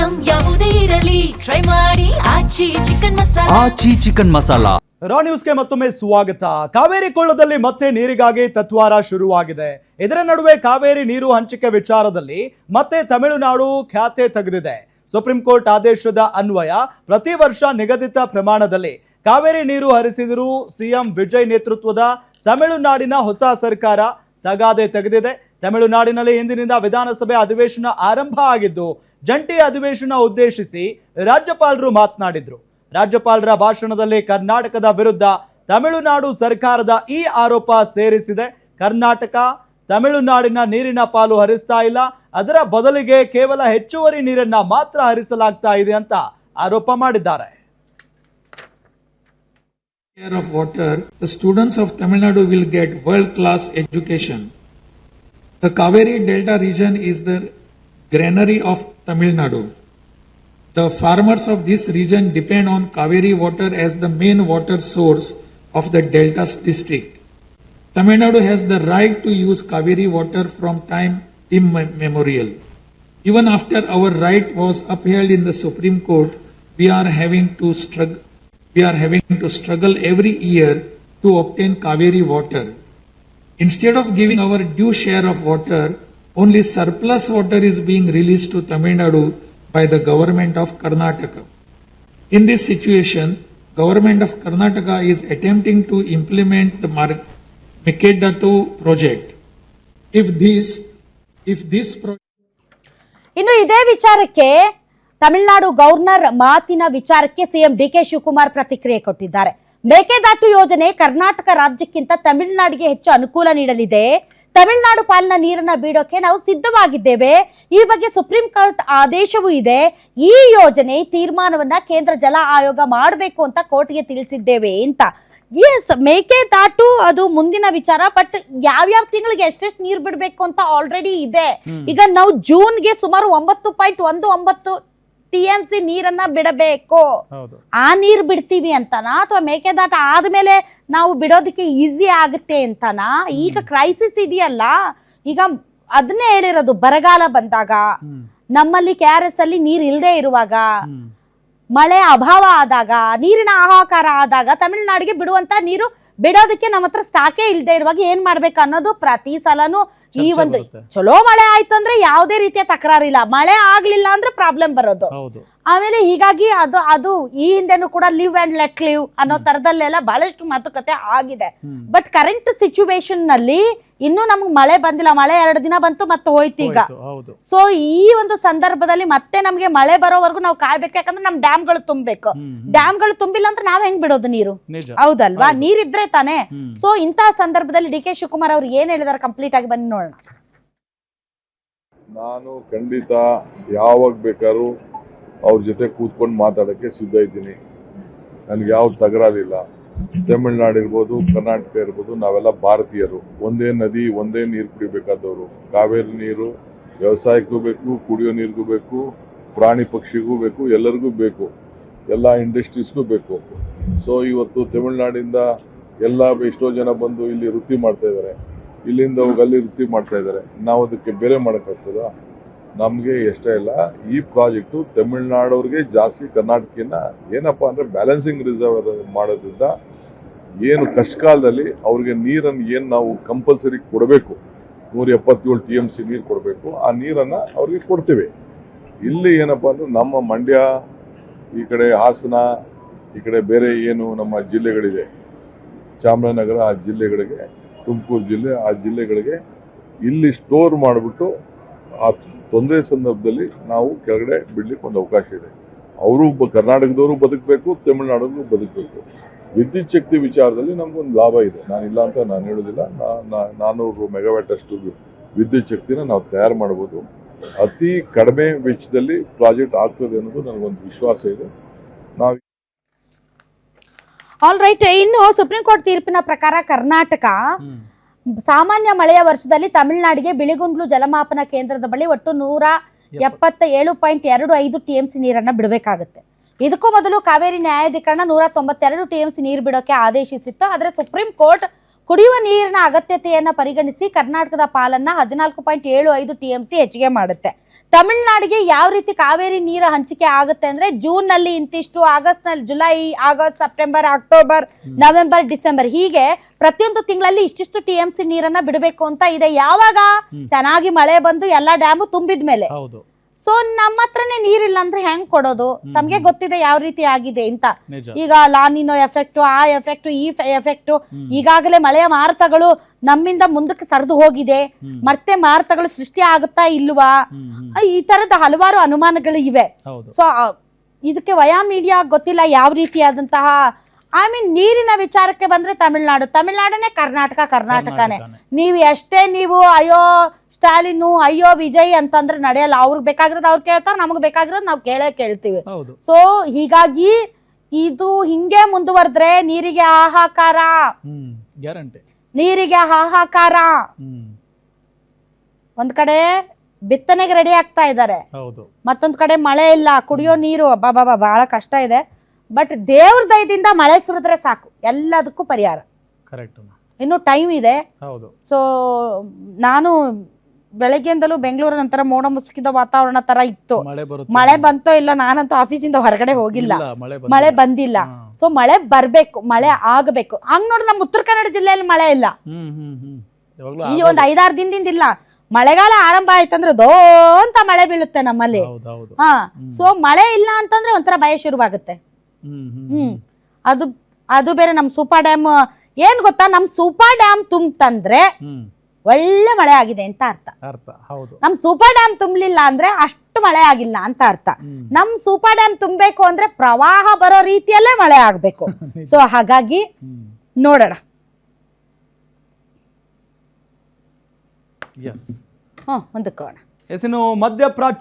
Item ಯಾವುದೇ ಇರಲಿ try ಮಾಡಿ ಆಚಿ ಚಿಕನ್ ಮಸಾಲಾ. ರಾ ನ್ಯೂಸ್ಗೆ ಮತ್ತೊಮ್ಮೆ ಸ್ವಾಗತ. ಕಾವೇರಿ ಕೊಳ್ಳದಲ್ಲಿ ಮತ್ತೆ ನೀರಿಗಾಗಿ ತತ್ವಾರ ಶುರುವಾಗಿದೆ. ಇದರ ನಡುವೆ ಕಾವೇರಿ ನೀರು ಹಂಚಿಕೆ ವಿಚಾರದಲ್ಲಿ ಮತ್ತೆ ತಮಿಳುನಾಡು ಖ್ಯಾತೆ ತೆಗೆದಿದೆ. ಸುಪ್ರೀಂ ಕೋರ್ಟ್ ಆದೇಶದ ಅನ್ವಯ ಪ್ರತಿ ವರ್ಷ ನಿಗದಿತ ಪ್ರಮಾಣದಲ್ಲಿ ಕಾವೇರಿ ನೀರು ಹರಿಸಿದರೂ ಸಿಎಂ ವಿಜಯ್ ನೇತೃತ್ವದ ತಮಿಳುನಾಡಿನ ಹೊಸ ಸರ್ಕಾರ ತಗಾದೆ ತೆಗೆದಿದೆ. ತಮಿಳುನಾಡಿನಲ್ಲಿ ಇಂದಿನಿಂದ ವಿಧಾನಸಭೆ ಅಧಿವೇಶನ ಆರಂಭ ಆಗಿದ್ದು, ಜಂಟಿ ಅಧಿವೇಶನ ಉದ್ದೇಶಿಸಿ ರಾಜ್ಯಪಾಲರು ಮಾತನಾಡಿದ್ರು. ರಾಜ್ಯಪಾಲರ ಭಾಷಣದಲ್ಲಿ ಕರ್ನಾಟಕದ ವಿರುದ್ಧ ತಮಿಳುನಾಡು ಸರ್ಕಾರದ ಈ ಆರೋಪ ಸೇರಿಸಿದೆ. ಕರ್ನಾಟಕ ತಮಿಳುನಾಡಿನ ನೀರಿನ ಪಾಲು ಹರಿಸ್ತಾ ಇಲ್ಲ, ಅದರ ಬದಲಿಗೆ ಕೇವಲ ಹೆಚ್ಚುವರಿ ನೀರನ್ನ ಮಾತ್ರ ಹರಿಸಲಾಗ್ತಾ ಇದೆ ಅಂತ ಆರೋಪ ಮಾಡಿದ್ದಾರೆ. Of water, the students of Tamil Nadu will get world-class education. The Kaveri Delta region is the granary of Tamil Nadu. The farmers of this region depend on Kaveri water as the main water source of the Delta district. Tamil Nadu has the right to use Kaveri water from time immemorial. Even after our right was upheld in the Supreme Court, we are having to struggle every year to obtain Kaveri water. Instead of giving our due share of water, only surplus water is being released to Tamil Nadu by the government of Karnataka. In this situation, government of Karnataka is attempting to implement the Mekedatu project. If this project ಇನ್ನು ಇದೇ ವಿಚಾರಕ್ಕೆ Tamil Nadu governor ಮಾತಿನ ವಿಚಾರಕ್ಕೆ CM DK Shivakumar ಪ್ರತಿಕ್ರಿಯೆ ಕೊಟ್ಟಿದ್ದಾರೆ. ಮೇಕೆದಾಟು ಯೋಜನೆ ಕರ್ನಾಟಕ ರಾಜ್ಯಕ್ಕಿಂತ ತಮಿಳುನಾಡಿಗೆ ಹೆಚ್ಚು ಅನುಕೂಲ ನೀಡಲಿದೆ. ತಮಿಳುನಾಡು ಪಾಲಿನ ನೀರನ್ನ ಬಿಡೋಕೆ ನಾವು ಸಿದ್ಧವಾಗಿದ್ದೇವೆ. ಈ ಬಗ್ಗೆ ಸುಪ್ರೀಂ ಕೋರ್ಟ್ ಆದೇಶವೂ ಇದೆ. ಈ ಯೋಜನೆ ತೀರ್ಮಾನವನ್ನ ಕೇಂದ್ರ ಜಲ ಆಯೋಗ ಮಾಡಬೇಕು ಅಂತ ಕೋರ್ಟ್ಗೆ ತಿಳಿಸಿದ್ದೇವೆ ಅಂತ. ಎಸ್, ಮೇಕೆದಾಟು ಅದು ಮುಂದಿನ ವಿಚಾರ. ಬಟ್ ಯಾವ್ಯಾವ ತಿಂಗಳಿಗೆ ಎಷ್ಟೆಷ್ಟು ನೀರು ಬಿಡಬೇಕು ಅಂತ ಆಲ್ರೆಡಿ ಇದೆ. ಈಗ ನಾವು ಜೂನ್ಗೆ ಸುಮಾರು 9.19 TMC ನೀರನ್ನ ಬಿಡಬೇಕು. ಆ ನೀರು ಬಿಡ್ತೀವಿ ಅಂತನಾ ಅಥವಾ ಮೇಕೆದಾಟ ಆದ್ಮೇಲೆ ನಾವು ಬಿಡೋದಕ್ಕೆ ಈಸಿ ಆಗುತ್ತೆ ಅಂತನಾ? ಈಗ ಕ್ರೈಸಿಸ್ ಇದೆಯಲ್ಲ, ಈಗ ಅದನ್ನೇ ಹೇಳಿರೋದು. ಬರಗಾಲ ಬಂದಾಗ, ನಮ್ಮಲ್ಲಿ KRS ಅಲ್ಲಿ ನೀರ್ ಇಲ್ಲದೆ ಇರುವಾಗ, ಮಳೆ ಅಭಾವ ಆದಾಗ, ನೀರಿನ ಹಾಹಾಕಾರ ಆದಾಗ ತಮಿಳುನಾಡಿಗೆ ಬಿಡುವಂತ ನೀರು ಬಿಡೋದಕ್ಕೆ ನಮ್ಮ ಹತ್ರ ಸ್ಟಾಕೇ ಇಲ್ಲದೆ ಇರುವಾಗ ಏನ್ ಮಾಡ್ಬೇಕು ಅನ್ನೋದು ಪ್ರತಿ ಸಲನು ಈ ಒಂದು ಚಲೋ ಮಳೆ ಆಯ್ತು ಅಂದ್ರೆ ಯಾವುದೇ ರೀತಿಯ ತಕರಾರಿಲ್ಲ, ಮಳೆ ಆಗ್ಲಿಲ್ಲ ಅಂದ್ರೆ ಪ್ರಾಬ್ಲಮ್ ಬರೋದು. ಆಮೇಲೆ ಹೀಗಾಗಿ ಅದು ಈ ಹಿಂದೆನೂ ಕೂಡ ಲಿವ್ ಅಂಡ್ ಲೆಟ್ ಲಿವ್ ಅನ್ನೋ ತರದಲ್ಲೆಲ್ಲ ಬಹಳಷ್ಟು ಮಾತುಕತೆ ಆಗಿದೆ. ಬಟ್ ಕರೆಂಟ್ ಸಿಚುವೇಶನ್ ನಲ್ಲಿ ಇನ್ನೂ ನಮ್ಗೆ ಮಳೆ ಬಂದಿಲ್ಲ. ಮಳೆ 2 ದಿನ ಬಂತು ಮತ್ತೆ ಹೋಯ್ತು ಈಗ. ಸೊ ಈ ಒಂದು ಸಂದರ್ಭದಲ್ಲಿ ಮತ್ತೆ ನಮ್ಗೆ ಮಳೆ ಬರೋವರೆಗೂ ನಾವು ಕಾಯ್ಬೇಕು. ಯಾಕಂದ್ರೆ ನಮ್ ಡ್ಯಾಮ್ಗಳು ತುಂಬಬೇಕು. ಡ್ಯಾಮ್ಗಳು ತುಂಬಿಲ್ಲ ಅಂದ್ರೆ ನಾವ್ ಹೆಂಗ್ ಬಿಡೋದು ನೀರು? ಹೌದಲ್ವಾ? ನೀರಿದ್ರೆ ತಾನೆ. ಸೊ ಇಂತಹ ಸಂದರ್ಭದಲ್ಲಿ ಡಿ ಕೆ ಶಿವಕುಮಾರ್ ಅವ್ರು ಏನ್ ಹೇಳಿದಾರೆ ಕಂಪ್ಲೀಟ್ ಆಗಿ ಬನ್ನಿ ನೋಡೋಣ. ನಾನು ಖಂಡಿತ ಯಾವಾಗ ಬೇಕಾದ್ರೂ ಅವ್ರ ಜೊತೆ ಕೂತ್ಕೊಂಡು ಮಾತಾಡೋಕ್ಕೆ ಸಿದ್ಧ ಇದ್ದೀನಿ. ನನಗೆ ಯಾವ ತಕರಾರಿಲ್ಲ. ತಮಿಳ್ನಾಡು ಇರ್ಬೋದು, ಕರ್ನಾಟಕ ಇರ್ಬೋದು, ನಾವೆಲ್ಲ ಭಾರತೀಯರು. ಒಂದೇ ನದಿ, ಒಂದೇ ನೀರು ಕುಡಿಬೇಕಾದವರು. ಕಾವೇರಿ ನೀರು ವ್ಯವಸಾಯಕ್ಕೂ ಬೇಕು, ಕುಡಿಯೋ ನೀರಿಗೂ ಬೇಕು, ಪ್ರಾಣಿ ಪಕ್ಷಿಗೂ ಬೇಕು, ಎಲ್ಲರಿಗೂ ಬೇಕು, ಎಲ್ಲ ಇಂಡಸ್ಟ್ರೀಸ್ಗೂ ಬೇಕು. ಸೊ ಇವತ್ತು ತಮಿಳ್ನಾಡಿಂದ ಎಷ್ಟೋ ಜನ ಬಂದು ಇಲ್ಲಿ ವೃತ್ತಿ ಮಾಡ್ತಾ ಇದ್ದಾರೆ. ಇಲ್ಲಿಂದ ಹೋಗಿ ಅಲ್ಲಿ ವೃತ್ತಿ ಮಾಡ್ತಾ ಇದ್ದಾರೆ. ನಾವು ಅದಕ್ಕೆ ಬೇರೆ ಮಾಡೋಕ್ಕಾಗ್ತದ? ನಮಗೆ ಇಷ್ಟ ಇಲ್ಲ. ಈ ಪ್ರಾಜೆಕ್ಟು ತಮಿಳ್ನಾಡವ್ರಿಗೆ ಜಾಸ್ತಿ, ಕರ್ನಾಟಕನ ಏನಪ್ಪ ಅಂದರೆ ಬ್ಯಾಲೆನ್ಸಿಂಗ್ ರಿಸರ್ವ್ ಮಾಡೋದ್ರಿಂದ ಏನು ಕಷ್ಟಕಾಲದಲ್ಲಿ ಅವ್ರಿಗೆ ನೀರನ್ನು ಏನು ನಾವು ಕಂಪಲ್ಸರಿ ಕೊಡಬೇಕು, 177 TMC ನೀರು ಕೊಡಬೇಕು, ಆ ನೀರನ್ನು ಅವ್ರಿಗೆ ಕೊಡ್ತೇವೆ. ಇಲ್ಲಿ ಏನಪ್ಪ ಅಂದರೆ ನಮ್ಮ ಮಂಡ್ಯ, ಈ ಕಡೆ ಹಾಸನ, ಈ ಕಡೆ ಬೇರೆ ಏನು ನಮ್ಮ ಜಿಲ್ಲೆಗಳಿದೆ, ಚಾಮರಾಜನಗರ, ಆ ಜಿಲ್ಲೆಗಳಿಗೆ, ತುಮಕೂರು ಜಿಲ್ಲೆ, ಆ ಜಿಲ್ಲೆಗಳಿಗೆ ಇಲ್ಲಿ ಸ್ಟೋರ್ ಮಾಡಿಬಿಟ್ಟು ಆ ತೊಂದರೆ ಸಂದರ್ಭದಲ್ಲಿ ನಾವು ಕೆಳಗಡೆ ಬಿಡ್ಲಿಕ್ಕೆ ಒಂದು ಅವಕಾಶ ಇದೆ. ಅವರು ಕರ್ನಾಟಕದವರು ಬದುಕಬೇಕು, ತಮಿಳುನಾಡಿಗೂ ಬದುಕಬೇಕು. ವಿದ್ಯುತ್ ಶಕ್ತಿ ವಿಚಾರದಲ್ಲಿ ನಮಗೊಂದು ಲಾಭ ಇದೆ. ನಾನಿಲ್ಲ ಅಂತ ನಾನು ಹೇಳೋದಿಲ್ಲ. 400 ಮೆಗಾವ್ಯಾಟ್ ಅಷ್ಟು ವಿದ್ಯುತ್ ಶಕ್ತಿನ ನಾವು ತಯಾರು ಮಾಡ್ಬೋದು. ಅತಿ ಕಡಿಮೆ ವೆಚ್ಚದಲ್ಲಿ ಪ್ರಾಜೆಕ್ಟ್ ಆಗ್ತದೆ ಅನ್ನೋದು ನನಗೊಂದು ವಿಶ್ವಾಸ ಇದೆ. ನಾವು ಆಲ್ ರೈಟ್. ಇನ್ನು ಸುಪ್ರೀಂ ಕೋರ್ಟ್ ತೀರ್ಪಿನ ಪ್ರಕಾರ ಕರ್ನಾಟಕ ಸಾಮಾನ್ಯ ಮಳೆಯ ವರ್ಷದಲ್ಲಿ ತಮಿಳುನಾಡಿಗೆ ಬಿಳಿಗುಂಡ್ಲು ಜಲಮಾಪನ ಕೇಂದ್ರದ ಬಳಿ ಒಟ್ಟು 177.25 TMC ನೀರನ್ನ ಬಿಡಬೇಕಾಗುತ್ತೆ. ಇದಕ್ಕೂ ಮೊದಲು ಕಾವೇರಿ ನ್ಯಾಯಾಧಿಕರಣ 192 TMC ನೀರು ಬಿಡೋಕೆ ಆದೇಶಿಸಿತ್ತು. ಆದರೆ ಸುಪ್ರೀಂ ಕೋರ್ಟ್ ಕುಡಿಯುವ ನೀರಿನ ಅಗತ್ಯತೆಯನ್ನು ಪರಿಗಣಿಸಿ ಕರ್ನಾಟಕದ ಪಾಲನ್ನ 14.75 TMC ಹೆಚ್ಚಿಗೆ ಮಾಡುತ್ತೆ. ತಮಿಳ್ನಾಡಿಗೆ ಯಾವ ರೀತಿ ಕಾವೇರಿ ನೀರು ಹಂಚಿಕೆ ಆಗುತ್ತೆ ಅಂದ್ರೆ ಜೂನ್ ನಲ್ಲಿ ಇಂತಿಷ್ಟು, ಆಗಸ್ಟ್ ನಲ್ಲಿ, July, August, September, October, November, December, ಹೀಗೆ ಪ್ರತಿಯೊಂದು ತಿಂಗಳಲ್ಲಿ ಇಷ್ಟಿಷ್ಟು TMC ನೀರನ್ನ ಬಿಡಬೇಕು ಅಂತ ಇದೆ. ಯಾವಾಗ ಚೆನ್ನಾಗಿ ಮಳೆ ಬಂದು ಎಲ್ಲಾ ಡ್ಯಾಮು ತುಂಬಿದ್ಮೇಲೆ. ಹೌದು. ಸೊ ನಮ್ಮ ಹತ್ರನೇ ನೀರಿಲ್ಲ ಅಂದ್ರೆ ಹೆಂಗ್ ಕೊಡೋದು? ತಮ್ಗೆ ಗೊತ್ತಿದೆ ಯಾವ ರೀತಿ ಆಗಿದೆ ಅಂತ. ನಿಜ. ಈಗ ಲಾನಿನೋ ಎಫೆಕ್ಟ್, ಆ ಎಫೆಕ್ಟ್, ಈ ಎಫೆಕ್ಟ್, ಈಗಾಗಲೇ ಮಳೆಯ ಮಾರುತಗಳು ನಮ್ಮಿಂದ ಮುಂದಕ್ಕೆ ಸರಿದು ಹೋಗಿದೆ. ಮತ್ತೆ ಮಾರುತಗಳು ಸೃಷ್ಟಿ ಆಗುತ್ತಾ ಇಲ್ವಾ? ಈ ತರದ ಹಲವಾರು ಅನುಮಾನಗಳು ಇವೆ. ಹೌದು. ಸೊ ಇದಕ್ಕೆ ವಯಾ ಮೀಡಿಯಾ ಗೊತ್ತಿಲ್ಲ ಯಾವ ರೀತಿಯಾದಂತಹ ನೀರಿನ ವಿಚಾರಕ್ಕೆ ಬಂದ್ರೆ ತಮಿಳ್ನಾಡನೇ ಕರ್ನಾಟಕನೇ. ನೀವು ಎಷ್ಟೇ ಅಯ್ಯೋ ಸ್ಟಾಲಿನು, ಅಯ್ಯೋ ವಿಜಯ್ ಅಂತಂದ್ರೆ ನಡೆಯಲ್ಲ. ಅವ್ರಿಗೆ ಬೇಕಾಗಿರೋದು ಅವ್ರು ಕೇಳ್ತಾರೆ, ನಮಗ್ ಬೇಕಾಗಿರೋದು ನಾವು ಕೇಳ್ತೀವಿ. ಸೊ ಹೀಗಾಗಿ ಇದು ಹಿಂಗೆ ಮುಂದುವರೆದ್ರೆ ನೀರಿಗೆ ಹಾಹಾಕಾರ, ಗ್ಯಾರಂಟಿ ನೀರಿಗೆ ಹಾಹಾಕಾರ. ಒಂದ್ ಕಡೆ ಬಿತ್ತನೆಗೆ ರೆಡಿ ಆಗ್ತಾ ಇದ್ದಾರೆ, ಮತ್ತೊಂದ್ ಕಡೆ ಮಳೆ ಇಲ್ಲ, ಕುಡಿಯೋ ನೀರು ಬಹಳ ಕಷ್ಟ ಇದೆ. ಬಟ್ ದೇವ್ರ ದಯದಿಂದ ಮಳೆ ಸುರಿದ್ರೆ ಸಾಕು, ಎಲ್ಲದಕ್ಕೂ ಪರಿಹಾರ. ಕರೆಕ್ಟ್. ಇನ್ನು ಟೈಮ್ ಇದೆ. ಸೊ ನಾನು ಬೆಳಗ್ಗೆಯಿಂದಲೂ ಬೆಂಗಳೂರ ನಂತರ ಮೋಡ ಮುಸುಕಿದ ವಾತಾವರಣ ತರ ಇತ್ತು. ಮಳೆ ಬಂತೋ ಇಲ್ಲ, ನಾನಂತೂ ಆಫೀಸಿಂದ ಹೊರಗಡೆ ಹೋಗಿಲ್ಲ, ಮಳೆ ಬಂದಿಲ್ಲ. ಸೊ ಮಳೆ ಬರ್ಬೇಕು, ಮಳೆ ಆಗಬೇಕು. ಹಂಗ್ ನೋಡ್ರಿ ನಮ್ಮ ಉತ್ತರ ಕನ್ನಡ ಜಿಲ್ಲೆಯಲ್ಲಿ ಮಳೆ ಇಲ್ಲ. ಈ ಒಂದ್ 5-6 ದಿನದಿಂದ ಇಲ್ಲ. ಮಳೆಗಾಲ ಆರಂಭ ಆಯ್ತಂದ್ರೆ ದೋ ಅಂತ ಮಳೆ ಬೀಳುತ್ತೆ ನಮ್ಮಲ್ಲಿ. ಸೊ ಮಳೆ ಇಲ್ಲ ಅಂತಂದ್ರೆ ಒಂಥರ ಭಯ ಶುರುವಾಗುತ್ತೆ. ಅದು ಬೇರೆ. ನಮ್ ಸೂಪರ್ ಡ್ಯಾಮ್ ಏನ್ ಗೊತ್ತಾ, ನಮ್ ಸೂಪರ್ ಡ್ಯಾಮ್ ತುಂಬಂದ್ರೆ ಒಳ್ಳೆ ಮಳೆ ಆಗಿದೆ ಅಂತ ಅರ್ಥ. ನಮ್ ಸೂಪರ್ ಡ್ಯಾಮ್ ತುಂಬಲಿಲ್ಲ ಅಂದ್ರೆ ಅಷ್ಟು ಮಳೆ ಆಗಿಲ್ಲ ಅಂತ ಅರ್ಥ. ನಮ್ ಸೂಪರ್ ಡ್ಯಾಮ್ ತುಂಬಬೇಕು ಅಂದ್ರೆ ಪ್ರವಾಹ ಬರೋ ರೀತಿಯಲ್ಲೇ ಮಳೆ ಆಗ್ಬೇಕು. ಸೊ ಹಾಗಾಗಿ ನೋಡೋಣ. ಮುಂದಕ್ಕೆ ಹೋಗೋಣ. ಮಧ್ಯಪ್ರಾಚ್ಯ